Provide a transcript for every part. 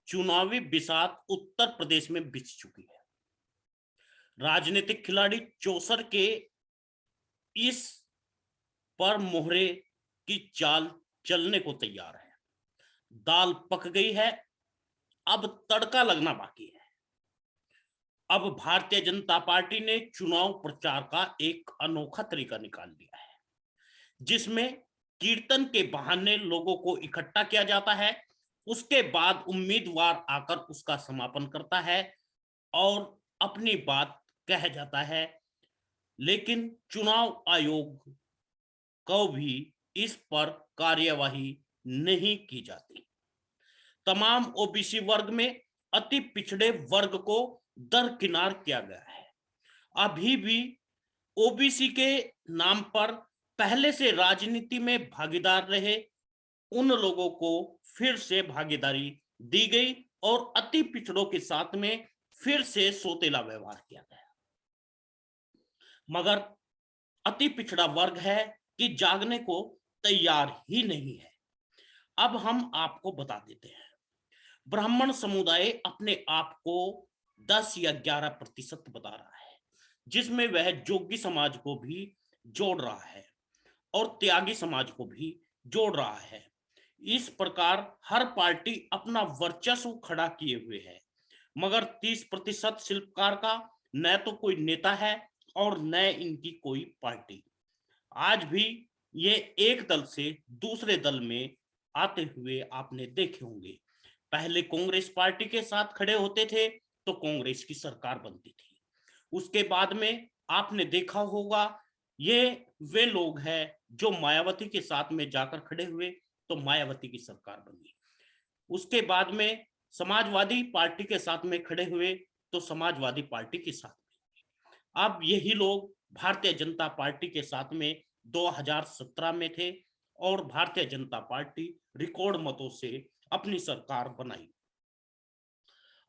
चुनावी बिसात उत्तर प्रदेश में बिछ चुकी है। राजनीतिक खिलाड़ी चौसर के इस पर मोहरे की चाल चलने को तैयार है। दाल पक गई है, अब तड़का लगना बाकी है। अब भारतीय जनता पार्टी ने चुनाव प्रचार का एक अनोखा तरीका निकाल लिया है, जिसमें कीर्तन के बहाने लोगों को इकट्ठा किया जाता है। उसके बाद उम्मीदवार आकर उसका समापन करता है और अपनी बात कह जाता है, लेकिन चुनाव आयोग को भी इस पर कार्यवाही नहीं की जाती। तमाम ओबीसी वर्ग में अति पिछड़े वर्ग को दरकिनार किया गया है। अभी भी ओबीसी के नाम पर पहले से राजनीति में भागीदार रहे उन लोगों को फिर से भागीदारी दी गई और अति पिछड़ों के साथ में फिर से सौतेला व्यवहार किया गया। मगर अति पिछड़ा वर्ग है कि जागने को तैयार ही नहीं है। अब हम आपको बता देते हैं, ब्राह्मण समुदाय अपने आप को 10 या 11% बता रहा है, जिसमें वह जोगी समाज को भी जोड़ रहा है और त्यागी समाज को भी जोड़ रहा है। इस प्रकार हर पार्टी अपना वर्चस्व खड़ा किए हुए है, मगर 30% शिल्पकार का न तो कोई नेता है और न इनकी कोई पार्टी। आज भी ये एक दल से दूसरे दल में आते हुए आपने देखे होंगे। पहले कांग्रेस पार्टी के साथ खड़े होते थे तो कांग्रेस की सरकार बनती थी। उसके बाद में आपने देखा होगा ये वे लोग हैं जो मायावती के साथ में जाकर खड़े हुए तो मायावती की सरकार बनी। उसके बाद में समाजवादी पार्टी के साथ में खड़े हुए तो समाजवादी पार्टी के साथ में। अब यही लोग भारतीय जनता पार्टी के साथ में 2017 में थे और भारतीय जनता पार्टी रिकॉर्ड मतों से अपनी सरकार बनाई।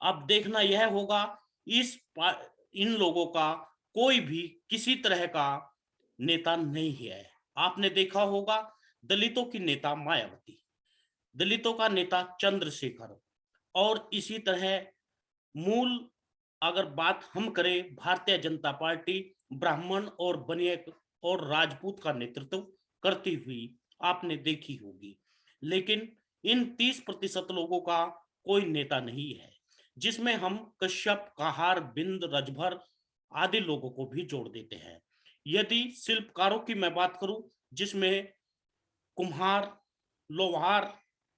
अब देखना यह होगा इन लोगों का कोई भी किसी तरह का नेता नहीं है। आपने देखा होगा दलितों की नेता मायावती, दलितों का नेता चंद्रशेखर, और इसी तरह मूल अगर बात हम करें भारतीय जनता पार्टी ब्राह्मण और बनिया और राजपूत का नेतृत्व करती हुई आपने देखी होगी। लेकिन इन 30% लोगों का कोई नेता नहीं है, जिसमें हम कश्यप, कहार, बिंद, रजभर आदि लोगों को भी जोड़ देते हैं। यदि शिल्पकारों की मैं बात करूं, जिसमें कुम्हार, लोहार,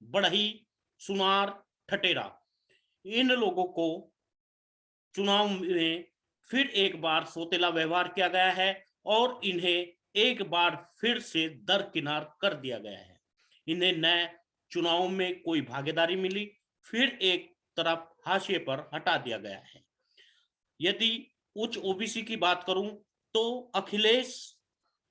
बढ़ई, सुनार, ठटेरा, इन लोगों को चुनाव में फिर एक बार सौतेला व्यवहार किया गया है और इन्हें एक बार फिर से दरकिनार कर दिया गया है। इन्हें न चुनाव में कोई भागीदारी मिली, फिर एक तरफ हाशिए पर हटा दिया गया है। यदि उच्च ओबीसी की बात करूं तो अखिलेश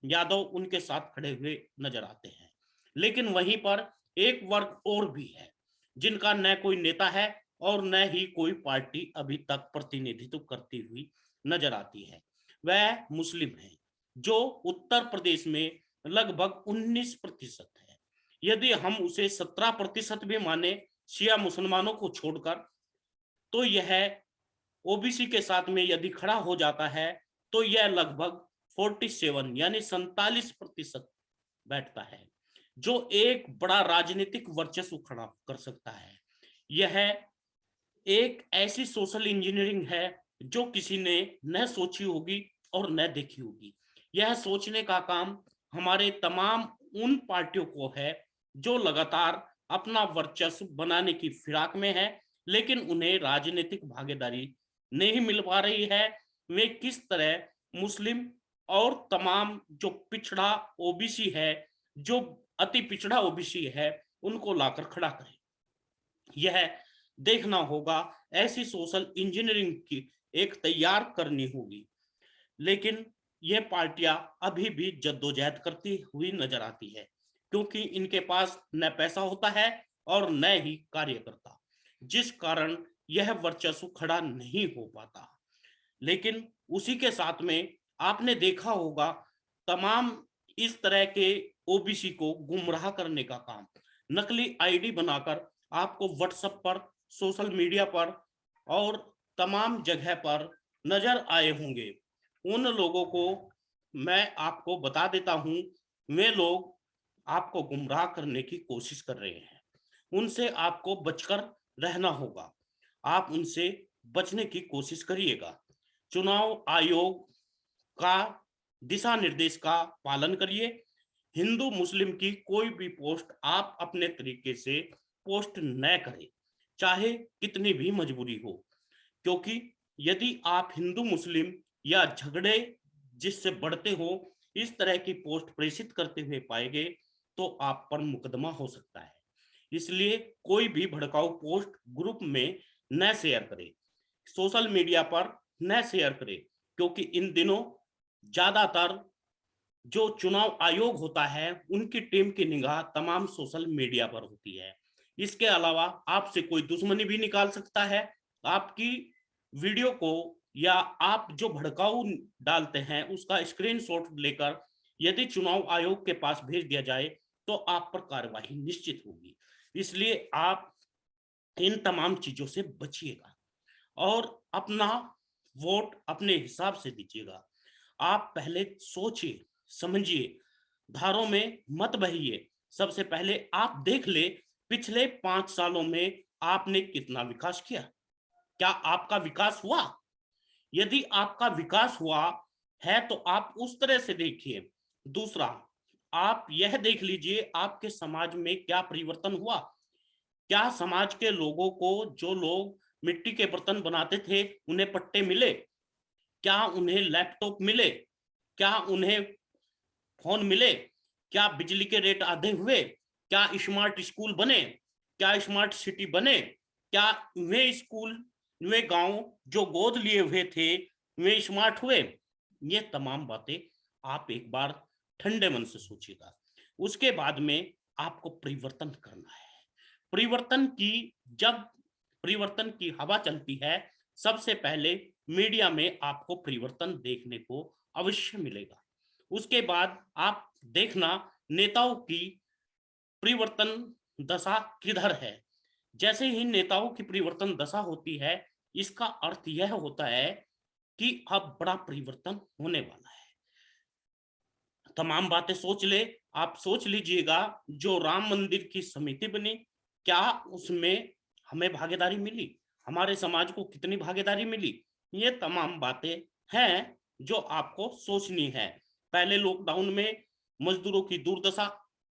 यादव उनके साथ खड़े हुए नजर आते हैं, लेकिन वहीं पर एक वर्ग और भी है जिनका न कोई नेता है और न ही कोई पार्टी अभी तक प्रतिनिधित्व करती हुई नजर आती है। वह मुस्लिम है, जो उत्तर प्रदेश में लगभग 19% है। यदि हम उसे 17% भी माने शिया मुसलमानों को छोड़कर, तो यह ओबीसी के साथ में यदि खड़ा हो जाता है तो यह लगभग 47 यानी 47% बैठता है, जो एक बड़ा राजनीतिक वर्चस्व खड़ा कर सकता है। यह एक ऐसी सोशल इंजीनियरिंग है जो किसी ने न सोची होगी और न देखी होगी। यह सोचने का काम हमारे तमाम उन पार्टियों को है जो लगातार अपना वर्चस्व बनाने की फिराक में है, लेकिन उन्हें राजनीतिक भागीदारी नहीं मिल पा रही है। वे किस तरह मुस्लिम और तमाम जो पिछड़ा ओबीसी है, जो अति पिछड़ा ओबीसी है, उनको लाकर खड़ा करें। यह देखना होगा, ऐसी सोशल इंजीनियरिंग की एक तैयार करनी होगी। लेकिन यह पार्टियां अभी भी जद्दोजहद करती हुई नजर आती है, क्योंकि इनके पास न पैसा होता है और न ही कार्यकर्ता, जिस कारण यह वर्चस्व खड़ा नहीं हो पाता। लेकिन उसी के साथ में आपने देखा होगा तमाम इस तरह के ओबीसी को गुमराह करने का काम, नकली आईडी बनाकर आपको व्हाट्सएप पर सोशल मीडिया पर और तमाम जगह पर नजर आए होंगे। उन लोगों को मैं आपको बता देता हूं, वे लोग आपको गुमराह करने की कोशिश कर रहे हैं। उनसे आपको बचकर रहना होगा। आप उनसे बचने की कोशिश करिएगा। चुनाव आयोग का दिशा निर्देश का पालन करिए। हिंदू मुस्लिम की कोई भी पोस्ट आप अपने तरीके से पोस्ट न करें, चाहे कितनी भी मजबूरी हो, क्योंकि यदि आप हिंदू मुस्लिम या झगड़े जिससे बढ़ते हो इस तरह की पोस्ट प्रेषित करते हुए पाए गए तो आप पर मुकदमा हो सकता है। इसलिए कोई भी भड़काऊ पोस्ट ग्रुप में न शेयर करें, सोशल मीडिया पर न शेयर करें, क्योंकि इन दिनों ज्यादातर जो चुनाव आयोग होता है उनकी टीम की निगाह तमाम सोशल मीडिया पर होती है। इसके अलावा आपसे कोई दुश्मनी भी निकाल सकता है। आपकी वीडियो को या आप जो भड़काऊ डालते हैं उसका स्क्रीनशॉट लेकर यदि चुनाव आयोग के पास भेज दिया जाए तो आप पर कार्रवाई निश्चित होगी। इसलिए आप इन तमाम चीजों से बचिएगा और अपना वोट अपने हिसाब से दीजिएगा। आप पहले सोचिए, समझिए, धारों में मत बहिए। सबसे पहले आप देख ले पिछले 5 सालों में आपने कितना विकास किया। क्या आपका विकास हुआ? यदि आपका विकास हुआ है तो आप उस तरह से देखिए। दूसरा, आप यह देख लीजिए आपके समाज में क्या परिवर्तन हुआ। क्या समाज के लोगों को, जो लोग मिट्टी के बर्तन बनाते थे, उन्हें पट्टे मिले? क्या उन्हें लैपटॉप मिले? क्या उन्हें फोन मिले? क्या बिजली के रेट आधे हुए? क्या स्मार्ट स्कूल बने? क्या स्मार्ट सिटी बने? क्या वे स्कूल, वे गांव जो गोद लिए हुए थे, वे स्मार्ट हुए? ये तमाम बातें आप एक बार ठंडे मन से सोचिएगा। उसके बाद में आपको परिवर्तन करना है। परिवर्तन की जब परिवर्तन की हवा चलती है, सबसे पहले मीडिया में आपको परिवर्तन देखने को अवश्य मिलेगा। उसके बाद आप देखना नेताओं की परिवर्तन दशा किधर है। जैसे ही नेताओं की परिवर्तन दशा होती है, इसका अर्थ यह होता है कि अब बड़ा परिवर्तन होने वाला है। तमाम बातें सोच ले। आप सोच लीजिएगा, जो राम मंदिर की समिति बनी, क्या उसमें हमें भागीदारी मिली? हमारे समाज को कितनी भागीदारी मिली? ये तमाम बातें हैं जो आपको सोचनी है। पहले लॉकडाउन में मजदूरों की दुर्दशा,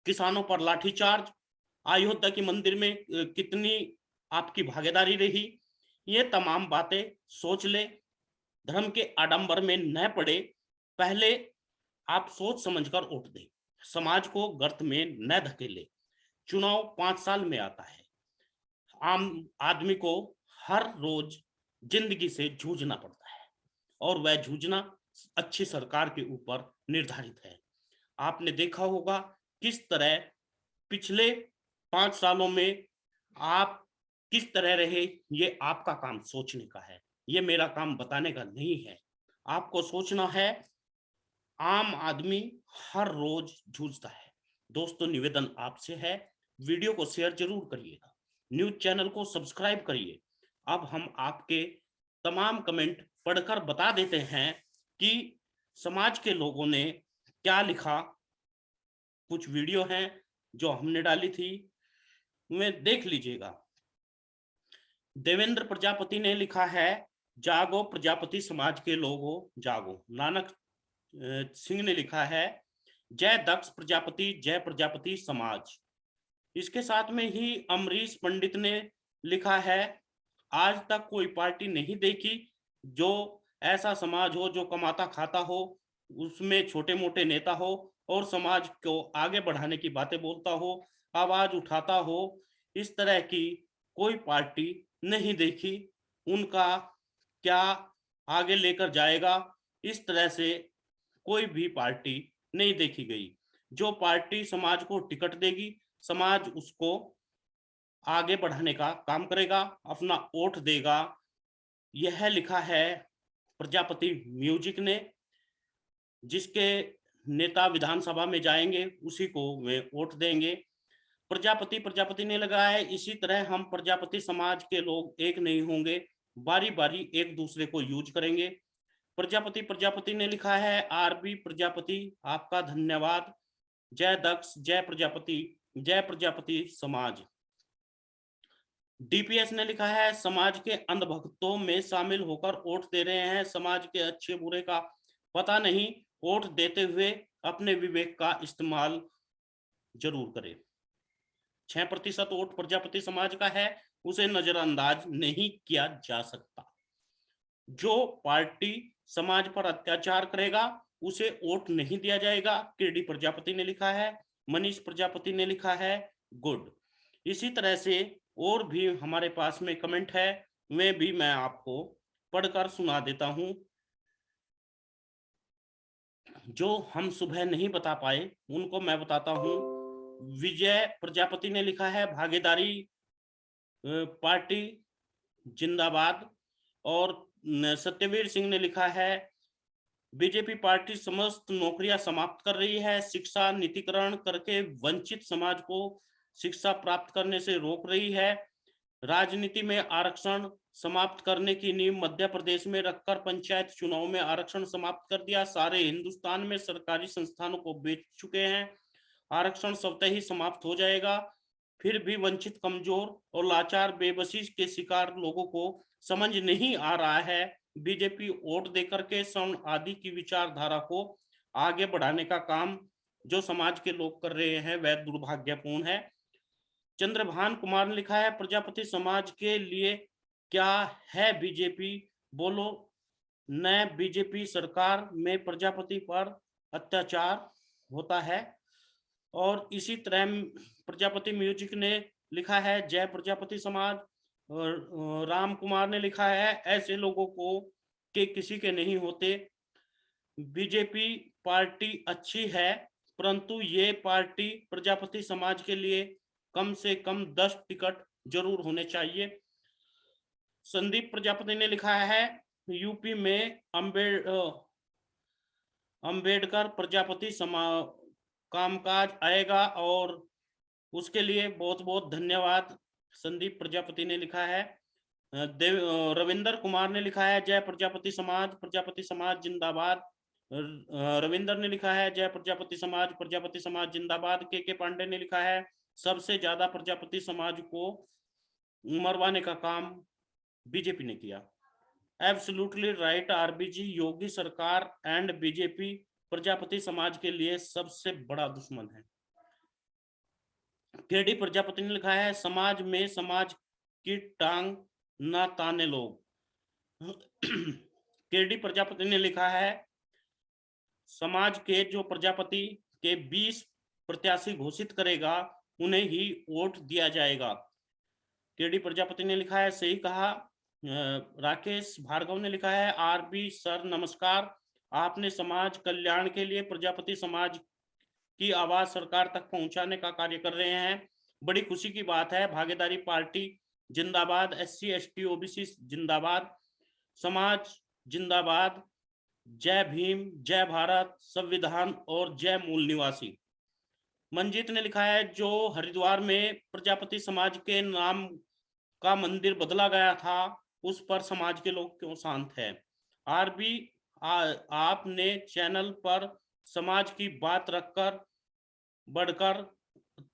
किसानों पर लाठीचार्ज, अयोध्या के मंदिर में कितनी आपकी भागीदारी रही, ये तमाम बातें सोच ले। धर्म के आडंबर में न पड़े। पहले आप सोच समझकर वोट दें। समाज को गर्त में न धकेले। चुनाव 5 साल में आता है। आम आदमी को हर रोज जिंदगी से जूझना पड़ता है और वह जूझना अच्छी सरकार के ऊपर निर्धारित है। आपने देखा होगा किस तरह पिछले 5 सालों में आप किस तरह रहे। ये आपका काम सोचने का है, ये मेरा काम बताने का नहीं है। आपको सोचना है। आम आदमी हर रोज जूझता है। दोस्तों, निवेदन आपसे है, वीडियो को शेयर जरूर करिएगा, न्यूज चैनल को सब्सक्राइब करिए। अब हम आपके तमाम कमेंट पढ़कर बता देते हैं कि समाज के लोगों ने क्या लिखा। कुछ वीडियो हैं जो हमने डाली थी, उन्हें देख लीजिएगा। देवेंद्र प्रजापति ने लिखा है, जागो प्रजापति समाज के लोगों जागो। नानक सिंह ने लिखा है, जय दक्ष प्रजापति, जय प्रजापति समाज। इसके साथ में ही अमरीश पंडित ने लिखा है, आज तक कोई पार्टी नहीं देखी जो ऐसा समाज हो जो कमाता खाता हो, उसमें छोटे मोटे नेता हो और समाज को आगे बढ़ाने की बातें बोलता हो, आवाज उठाता हो। इस तरह की कोई पार्टी नहीं देखी। उनका क्या आगे लेकर जाएगा, इस तरह से कोई भी पार्टी नहीं देखी गई। जो पार्टी समाज को टिकट देगी, समाज उसको आगे बढ़ाने का काम करेगा, अपना वोट देगा। यह लिखा है प्रजापति म्यूजिक ने। जिसके नेता विधानसभा में जाएंगे उसी को वे वोट देंगे। प्रजापति प्रजापति ने लगा है, इसी तरह हम प्रजापति समाज के लोग एक नहीं होंगे, बारी बारी एक दूसरे को यूज करेंगे। प्रजापति प्रजापति ने लिखा है, आरबी प्रजापति आपका धन्यवाद, जय दक्ष, जय प्रजापति समाज। डीपीएस ने लिखा है, समाज के अंधभक्तों में शामिल होकर वोट दे रहे हैं, समाज के अच्छे बुरे का पता नहीं, वोट देते हुए अपने विवेक का इस्तेमाल जरूर करें। 6% वोट प्रजापति समाज का है, उसे नजरअंदाज नहीं किया जा सकता। जो पार्टी समाज पर अत्याचार करेगा उसे वोट नहीं दिया जाएगा। केडी प्रजापति ने लिखा है, मनीष प्रजापति ने लिखा है, गुड। इसी तरह से और भी हमारे पास में कमेंट है, वे भी मैं आपको पढ़कर सुना देता हूं। जो हम सुबह नहीं बता पाए उनको मैं बताता हूं। विजय प्रजापति ने लिखा है, भागीदारी पार्टी जिंदाबाद। और सत्यवीर सिंह ने लिखा है, बीजेपी पार्टी समस्त नौकरियां समाप्त कर रही है, शिक्षा नीतिकरण करके वंचित समाज को शिक्षा प्राप्त करने से रोक रही है, राजनीति में आरक्षण समाप्त करने की नींव मध्य प्रदेश में रखकर पंचायत चुनाव में आरक्षण समाप्त कर दिया, सारे हिंदुस्तान में सरकारी संस्थानों को बेच चुके हैं, आरक्षण स्वतः ही समाप्त हो जाएगा। फिर भी वंचित, कमजोर और लाचार बेबसी के शिकार लोगों को समझ नहीं आ रहा है। बीजेपी वोट देकर के सवर्ण आदि की विचारधारा को आगे बढ़ाने का काम जो समाज के लोग कर रहे हैं वह दुर्भाग्यपूर्ण है। चंद्रभान कुमार ने लिखा है, प्रजापति समाज के लिए क्या है बीजेपी, बोलो न बीजेपी सरकार में प्रजापति पर अत्याचार होता है। और इसी तरह प्रजापति म्यूजिक ने लिखा है, जय प्रजापति समाज। और राम कुमार ने लिखा है, ऐसे लोगों को के किसी के नहीं होते, बीजेपी पार्टी अच्छी है परंतु ये पार्टी प्रजापति समाज के लिए कम से कम 10 टिकट जरूर होने चाहिए। संदीप प्रजापति ने लिखा है, यूपी में अंबेडकर प्रजापति कामकाज आएगा और उसके लिए बहुत बहुत धन्यवाद। संदीप प्रजापति ने लिखा है। रविंदर कुमार ने लिखा है, जय प्रजापति समाज जिंदाबाद। रविंदर ने लिखा है, जय प्रजापति समाज जिंदाबाद। के पांडे ने लिखा है, सबसे ज्यादा प्रजापति समाज को मरवाने का काम बीजेपी ने किया। एब्सोल्युटली राइट आरबीजी, योगी सरकार एंड बीजेपी प्रजापति समाज के लिए सबसे बड़ा दुश्मन है। केडी प्रजापति ने लिखा है, समाज में समाज की टांग ना ताने लोग। केडी प्रजापति ने लिखा है, समाज के जो प्रजापति के 20 प्रत्याशी घोषित करेगा उन्हें ही वोट दिया जाएगा। केडी प्रजापति ने लिखा है, सही कहा। राकेश भार्गव ने लिखा है, आरबी सर नमस्कार, आपने समाज कल्याण के लिए प्रजापति समाज की आवाज सरकार तक पहुंचाने का कार्य कर रहे हैं, बड़ी खुशी की बात है। भागीदारी पार्टी जिंदाबाद, SC ST OBC जिंदाबाद, समाज जिंदाबाद, जय भीम, जय भारत, संविधान और जय मूल निवासी। मंजीत ने लिखा है, जो हरिद्वार में प्रजापति समाज के नाम का मंदिर बदला गया था उस पर समाज के लोग क्यों शांत है। आरबी आपने चैनल पर समाज की बात रखकर बढ़कर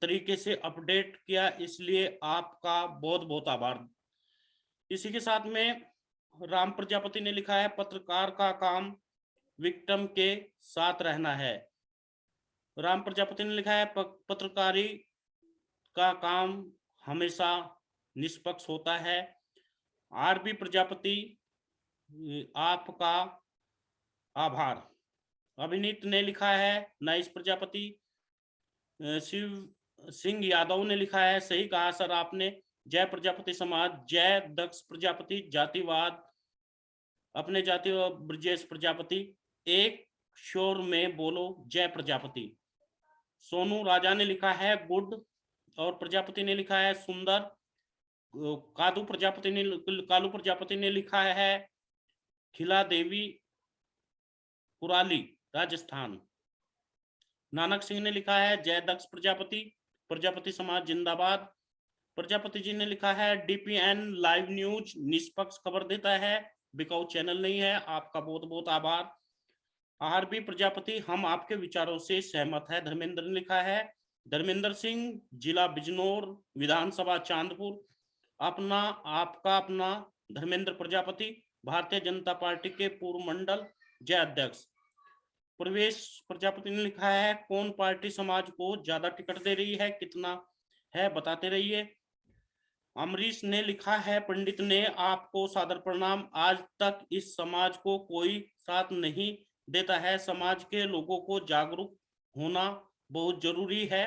तरीके से अपडेट किया, इसलिए आपका बहुत बहुत आभार। इसी के साथ में राम प्रजापति ने लिखा है, पत्रकार का काम विक्टिम के साथ रहना है। राम प्रजापति ने लिखा है, पत्रकारी का काम हमेशा निष्पक्ष होता है। आरबी प्रजापति आपका आभार। अभिनीत ने लिखा है, नाइस प्रजापति। शिव सिंह यादव ने लिखा है, सही कहा सर आपने, जय प्रजापति समाज, जय दक्ष प्रजापति, जातिवाद अपने जाति ब्रजेश प्रजापति, एक शोर में बोलो जय प्रजापति। सोनू राजा ने लिखा है, गुड। और प्रजापति ने लिखा है, सुंदर। कालू प्रजापति ने लिखा है, खिला देवी कुराली राजस्थान। नानक सिंह ने लिखा है, जय दक्ष प्रजापति। प्रजापति समाज जिंदाबाद। प्रजापति जी ने लिखा है डीपीएन लाइव न्यूज निष्पक्ष खबर देता है, बिकाऊ चैनल नहीं है। आपका बहुत बहुत आभार। आरबी प्रजापति, हम आपके विचारों से सहमत है, धर्मेंद्र ने लिखा है। धर्मेंद्र सिंह, जिला बिजनौर, विधानसभा चांदपुर। अपना धर्मेंद्र प्रजापति, भारतीय जनता पार्टी के पूर्व मंडल जय अध्यक्ष। प्रवेश प्रजापति ने लिखा है कौन पार्टी समाज को ज्यादा टिकट दे रही है, कितना है बताते रहिए। अमरीश ने लिखा है पंडित ने आपको सादर प्रणाम, आज तक इस समाज को कोई साथ नहीं देता है। समाज के लोगों को जागरूक होना बहुत जरूरी है,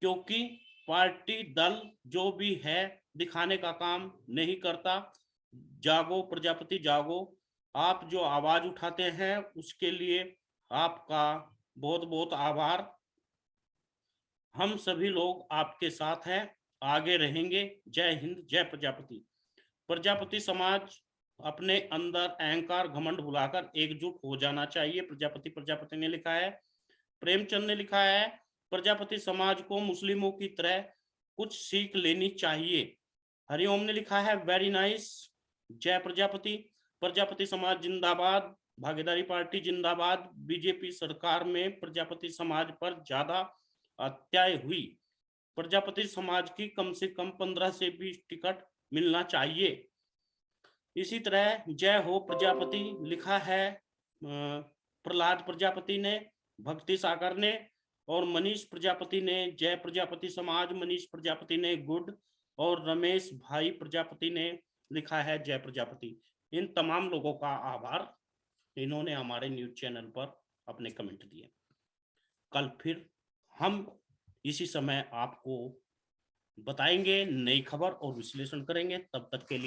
क्योंकि पार्टी दल जो भी है दिखाने का काम नहीं करता। जागो प्रजापति जागो, आप जो आवाज उठाते हैं उसके लिए आपका बहुत बहुत आभार। हम सभी लोग आपके साथ हैं, आगे रहेंगे। जय हिंद, जय प्रजापति। प्रजापति समाज अपने अंदर अहंकार घमंड भुलाकर एकजुट हो जाना चाहिए, प्रजापति ने लिखा है। प्रेमचंद ने लिखा है प्रजापति समाज को मुस्लिमों की तरह कुछ सीख लेनी चाहिए। हरिओम ने लिखा है वेरी नाइस, जय प्रजापति। प्रजापति समाज जिंदाबाद, भागीदारी पार्टी जिंदाबाद। बीजेपी सरकार में प्रजापति समाज पर ज्यादा अत्याय हुई, प्रजापति समाज की कम से कम 15 से 20 टिकट मिलना चाहिए। इसी तरह जय हो प्रजापति लिखा है प्रहलाद प्रजापति ने, भक्ति सागर ने और मनीष प्रजापति ने। जय प्रजापति समाज, मनीष प्रजापति ने गुड, और रमेश भाई प्रजापति ने लिखा है जय प्रजापति। इन तमाम लोगों का आभार, इन्होंने हमारे न्यूज चैनल पर अपने कमेंट दिए। कल फिर हम इसी समय आपको बताएंगे नई खबर और विश्लेषण करेंगे। तब तक के लिए